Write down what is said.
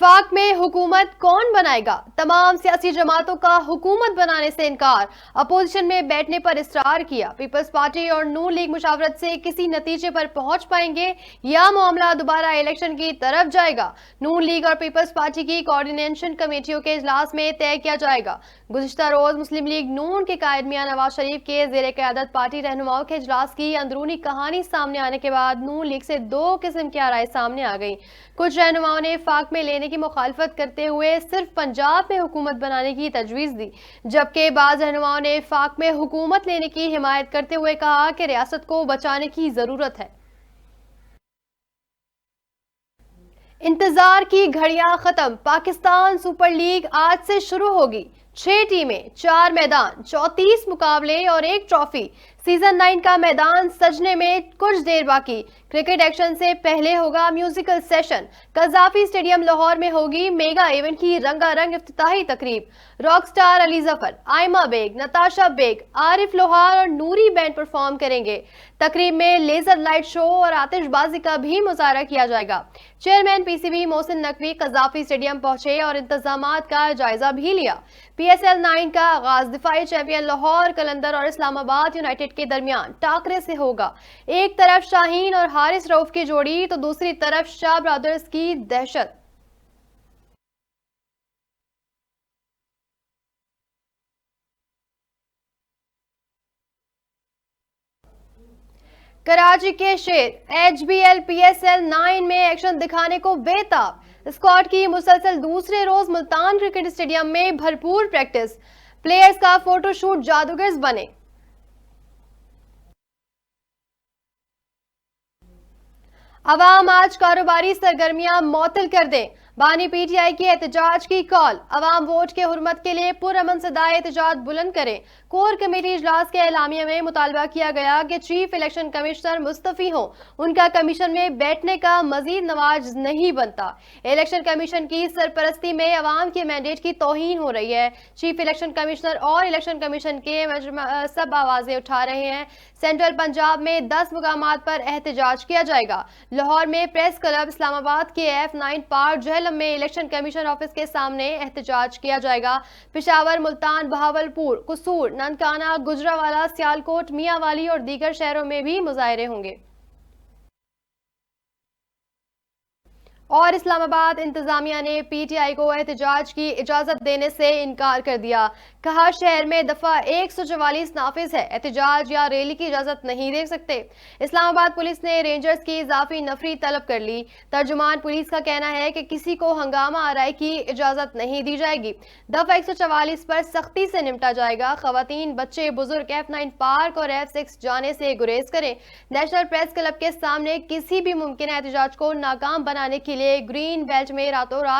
वफाक में हुकूमत कौन बनाएगा? तमाम सियासी जमातों का हुकूमत बनाने से इनकार, अपोजिशन में बैठने पर इसरार किया। पीपल्स पार्टी और नून लीग मुशावरत से किसी नतीजे पर पहुंच पाएंगे या मामला दोबारा इलेक्शन की तरफ जाएगा? नून लीग और पीपल्स पार्टी की कोऑर्डिनेशन कमेटियों के इजलास में तय किया जाएगा। गुज़िश्ता रोज मुस्लिम लीग नून के कायद मियां नवाज शरीफ के ज़ेर क़यादत पार्टी रहनुमाओं के इजलास की अंदरूनी कहानी सामने आने के बाद नून लीग से दो किस्म की आराय सामने आ गई। कुछ रहनुमाओं ने वफाक में लेने की मुखालफत करते हुए सिर्फ पंजाब में हुकूमत बनाने की तजवीज़ दी, जबकि बाज़ रहनुमाओं ने वफाक में हुकूमत लेने की हिमायत करते हुए कहा कि रियासत को बचाने की ज़रूरत है। इंतजार की घड़ियां खत्म। पाकिस्तान सुपर लीग आज से शुरू होगी। 6 टीमें, 4 मैदान, 34 मुकाबले और 1 ट्रॉफी। सीजन 9 का मैदान सजने में कुछ देर बाकी। क्रिकेट एक्शन से पहले होगा musical session. Gaddafi stadium Lahore में होगी मेगा इवेंट की रंगारंग इफ्तिताही तकरीब। रॉक स्टार अली जफर, आयमा बेग, नताशा बेग, आरिफ लोहार और नूरी बैंड परफॉर्म करेंगे। तकरीब में लेजर लाइट शो और आतिशबाजी का भी मुजाहरा किया जाएगा। Chairman PCB Mohsin Naqvi Gaddafi stadium पहुंचे और इंतजामात का जायजा भी लिया। PSL 9 का आगाज दिफाई चैंपियन लाहौर कलंदर और इस्लामाबाद यूनाइटेड के दरमियान टाकरे से होगा। एक तरफ शाहीन और हारिस रऊफ की जोड़ी तो दूसरी तरफ शाह ब्रदर्स की दहशत। कराची के शेर HBL PSL 9 में एक्शन दिखाने को बेताब। स्क्वाड की मुसलसल दूसरे रोज मुल्तान क्रिकेट स्टेडियम में भरपूर प्रैक्टिस। प्लेयर्स का फोटोशूट जादूगर्स बने। अवाम आज कारोबारी सरगर्मियां मौतल कर दें। बानी PTI की एहतजाज की कॉल। अवाम वोट के हुर्मत के लिए पुरअमन सदाए एहतजाज बुलंद करें। कोर कमेटी इजलास के एलामिया में मुतालबा किया गया कि चीफ इलेक्शन कमिश्नर मुस्तफी हों। उनका कमीशन में बैठने का मजीद नवाज नहीं बनता। इलेक्शन कमीशन की सरपरस्ती में अवाम के मैंडेट की तौहीन हो रही है। चीफ इलेक्शन कमिश्नर और इलेक्शन कमीशन के सब आवाजें उठा रहे हैं। सेंट्रल पंजाब में 10 मुकामात पर एहतजाज किया जाएगा। लाहौर में प्रेस क्लब, इस्लामाबाद के F9 पार्क, जहलम में इलेक्शन कमीशन ऑफिस के सामने एहतजाज किया जाएगा। पेशावर, मुल्तान, बहावलपुर, कुसूर, ननकाना, गुजरावाला, सियालकोट, मियांवाली और दीगर शहरों में भी मुजाहरे होंगे। और इस्लामाबाद इंतजामिया ने PTI को एहतजाज की इजाजत देने से इनकार कर दिया। कहा शहर में दफा 144 नाफिज है, एहतजाज या रैली की इजाजत नहीं दे सकते। इस्लामाबाद पुलिस ने रेंजर्स की इजाफी नफरी तलब कर ली। तर्जुमान पुलिस का कहना है कि किसी को हंगामा आराई की इजाजत नहीं दी जाएगी। दफा 144 पर सख्ती से निपटा जाएगा। खवातीन, बच्चे, बुजुर्ग F9 पार्क और F6 जाने से गुरेज करें। नेशनल प्रेस क्लब के सामने किसी भी मुमकिन एहतजाज को नाकाम बनाने के लिए ग्रीन बेल्ट में रातों रात